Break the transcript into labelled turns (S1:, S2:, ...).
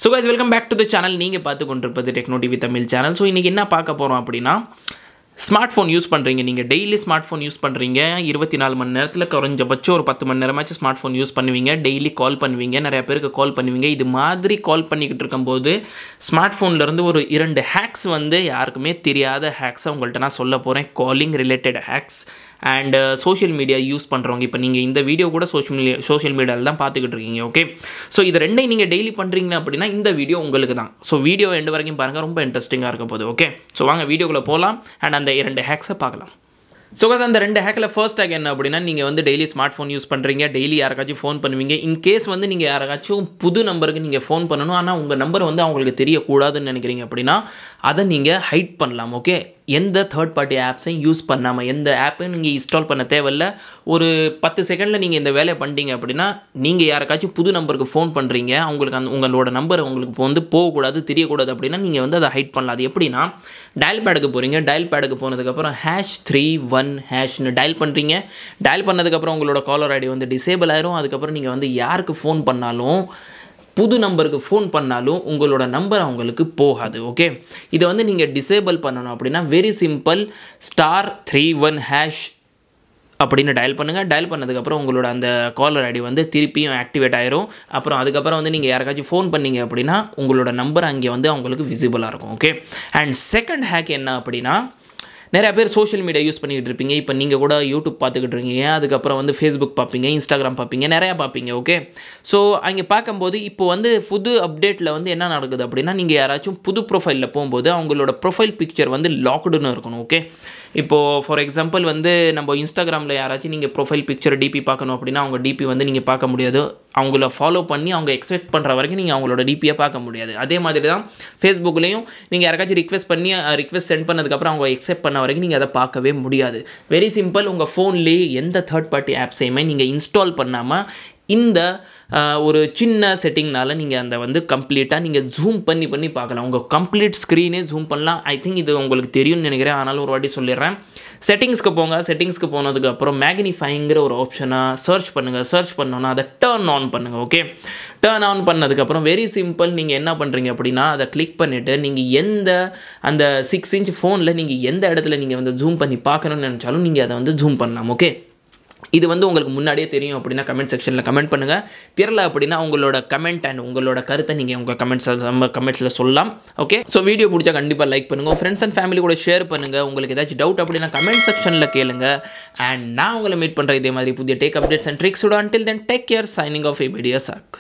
S1: So guys, welcome back to the channel. நீங்கள் பார்த்து கொண்டிருப்பது technotvtamil channel. So இன்னைக்கு என்ன பார்க்க போறோம் அப்படினா ஸ்மார்ட்ஃபோன் யூஸ் பண்றீங்க, நீங்க டெய்லி ஸ்மார்ட்ஃபோன் யூஸ் பண்றீங்க, 24 மணி நேரத்துல குறைஞ்சபட்சம் ஒரு 10 மணி நேரமாச்சு ஸ்மார்ட்ஃபோன் யூஸ் பண்ணுவீங்க, டெய்லி கால் பண்ணுவீங்க, நிறைய பேருக்கு கால் பண்ணுவீங்க. இது மாதிரி கால் பண்ணிக்கிட்டு இருக்கும்போது ஸ்மார்ட்ஃபோன்ல இருந்து ஒரு 2 ஹேக்ஸ் வந்து யாருக்குமே தெரியாத ஹேக்ஸ் உங்கள்ட்ட நான் சொல்ல போறேன். Calling related hacks and social media use பண்ணுறவங்க. இப்போ நீங்கள் இந்த வீடியோ கூட சோஷியல் மீடியாவில் தான் பார்த்துக்கிட்டு இருக்கீங்க. ஓகே, ஸோ இது ரெண்டையும் நீங்கள் டெய்லி பண்ணுறீங்க அப்படின்னா இந்த வீடியோ உங்களுக்கு தான். ஸோ வீடியோ எண்டு வரைக்கும் பாருங்கள், ரொம்ப இன்ட்ரெஸ்டிங்காக இருக்க போகுது. ஓகே, ஸோ வாங்க வீடியோக்குள்ளே போகலாம் அண்ட் அந்த 2 ஹேக்ஸை பார்க்கலாம். ஸோ அந்த 2 ஹேக்கில் ஃபர்ஸ்ட் ஹேக் என்ன அப்படின்னா, நீங்கள் வந்து டெய்லி ஸ்மார்ட் ஃபோன் யூஸ் பண்ணுறீங்க, டெய்லி யாருக்காச்சும் ஃபோன் பண்ணுவீங்க. இன்கேஸ் வந்து நீங்கள் யாராச்சும் புது நம்பருக்கு நீங்கள் ஃபோன் பண்ணணும், ஆனால் உங்கள் நம்பர் வந்து அவங்களுக்கு தெரியக்கூடாதுன்னு நினைக்கிறீங்க அப்படின்னா அதை நீங்கள் ஹைட் பண்ணலாம். ஓகே, எந்த தேர்ட் பார்ட்டி ஆப்ஸையும் யூஸ் பண்ணாமல், எந்த ஆப்பையும் நீங்கள் இன்ஸ்டால் பண்ண தேவையில்ல. ஒரு 10 செகண்டில் நீங்கள் இந்த வேலையை பண்ணிட்டீங்க அப்படின்னா, நீங்கள் யாருக்காச்சும் புது நம்பருக்கு ஃபோன் பண்ணுறீங்க, அவங்களுக்கு உங்களோட நம்பர் உங்களுக்கு வந்து போகக்கூடாது, தெரியக்கூடாது அப்படின்னா நீங்கள் வந்து அதை ஹைட் பண்ணலாம். அது எப்படின்னா, டயல் பேடுக்கு போகிறீங்க, டயல் பேடுக்கு போனதுக்கப்புறம் #31# டயல் பண்ணுறீங்க. டயல் பண்ணதுக்கப்புறம் உங்களோட காலர் ஐடி வந்து டிசேபிள் ஆயிரும். அதுக்கப்புறம் நீங்கள் வந்து யாருக்கு ஃபோன் பண்ணாலும், புது நம்பருக்கு ஃபோன் பண்ணாலும் உங்களோட நம்பர் அவங்களுக்கு போகாது. ஓகே, இதை வந்து நீங்கள் டிசேபிள் பண்ணணும் அப்படின்னா வெரி சிம்பிள், *31# அப்படின்னு டயல் பண்ணுங்கள். டயல் பண்ணதுக்கப்புறம் உங்களோட அந்த காலர் ஐடி வந்து திருப்பியும் ஆக்டிவேட் ஆயிரும். அப்புறம் அதுக்கப்புறம் வந்து நீங்கள் யாருக்காச்சும் ஃபோன் பண்ணீங்க அப்படின்னா உங்களோட நம்பர் அங்கே வந்து அவங்களுக்கு விசிபிளாக இருக்கும். ஓகே, அண்ட் செகண்ட் ஹேக் என்ன அப்படின்னா, நிறையா பேர் சோஷியல் மீடியா யூஸ் பண்ணிக்கிட்டு இருப்பீங்க. இப்போ நீங்கள் கூட யூடியூப் பார்த்துக்கிட்டு இருக்கீங்க, அதுக்கப்புறம் வந்து ஃபேஸ்புக் பார்ப்பீங்க, இன்ஸ்டாகிராம் பார்ப்பீங்க, நிறையா பார்ப்பீங்க. ஓகே, ஸோ அங்கே பார்க்கும்போது இப்போ வந்து புது அப்டேட்டில் வந்து என்ன நடக்குது அப்படின்னா, நீங்கள் யாராச்சும் புது ப்ரொஃபைலில் போகும்போது அவங்களோட ப்ரொஃபைல் பிக்சர் வந்து லாக்டுன்னு இருக்கணும். ஓகே, இப்போது ஃபார் எக்ஸாம்பிள் வந்து நம்ம இன்ஸ்டாகிராமில் யாராச்சும் நீங்கள் ப்ரொஃபைல் பிக்சர் டிபி பார்க்கணும் அப்படின்னா அவங்க டிபி வந்து நீங்கள் பார்க்க முடியாது. அவங்கள ஃபாலோ பண்ணி அவங்க எக்ஸ்பெக்ட் பண்ணுற வரைக்கும் நீங்கள் அவங்களோட டிபியை பார்க்க முடியாது. அதே மாதிரி தான் ஃபேஸ்புக்லேயும் நீங்கள் யாராச்சும் ரிக்வெஸ்ட் சென்ட் பண்ணதுக்கப்புறம் அவங்க எக்ஸெப்ட் பண்ண வரைக்கும் நீங்கள் அதை பார்க்கவே முடியாது. வெரி சிம்பிள், உங்கள் ஃபோன்லேயே எந்த தேர்ட் பார்ட்டி ஆப்ஸையுமே நீங்கள் இன்ஸ்டால் பண்ணாமல் இந்த ஒரு சின்ன செட்டிங்னால நீங்கள் அந்த வந்து கம்ப்ளீட்டாக நீங்கள் ஜூம் பண்ணி பார்க்கலாம். உங்கள் கம்ப்ளீட் ஸ்க்ரீனே ஜூம் பண்ணலாம். ஐ திங்க் இது உங்களுக்கு தெரியும்னு நினைக்கிறேன், ஆனாலும் ஒரு வாட்டி சொல்லிடுறேன். செட்டிங்ஸ்க்கு போங்க. செட்டிங்ஸ்க்கு போனதுக்கப்புறம் மேக்னிஃபைங்கிற ஒரு ஆப்ஷனை சர்ச் பண்ணுங்கள். சர்ச் பண்ணோன்னா அதை டர்ன் ஆன் பண்ணுங்கள். ஓகே, டர்ன் ஆன் பண்ணதுக்கப்புறம் வெரி சிம்பிள், நீங்கள் என்ன பண்ணுறீங்க அப்படின்னா அதை கிளிக் பண்ணிவிட்டு நீங்கள் அந்த 6 இன்ச் ஃபோனில் நீங்கள் எந்த இடத்துல நீங்கள் வந்து ஜூம் பண்ணி பார்க்கணும்னு நினச்சாலும் நீங்கள் அதை வந்து ஜூம் பண்ணலாம். ஓகே, இது வந்து உங்களுக்கு முன்னாடியே தெரியும் அப்படின்னா கமெண்ட் செக்ஷனில் கமெண்ட் பண்ணுங்கள். தெரியல அப்படின்னா உங்களோட கமெண்ட் அண்ட் உங்களோட கருத்தை நீங்கள் உங்கள் கமெண்ட்ஸில் சொல்லலாம். ஓகே, ஸோ வீடியோ பிடிச்சா கண்டிப்பாக லைக் பண்ணுங்கள், ஃப்ரெண்ட்ஸ் அண்ட் ஃபேமிலி கூட ஷேர் பண்ணுங்கள். உங்களுக்கு ஏதாச்சும் டவுட் அப்படின்னா கமெண்ட் செக்ஷனில் கேளுங்க. அண்ட் நான் உங்களை மீட் பண்ணுறேன் இதே மாதிரி புதிய டேக் அப்டேட்ஸ் அண்ட் ட்ரிக்ஸோட. Until then take care, signing off ஏபிடிஎஸ் ஆக்.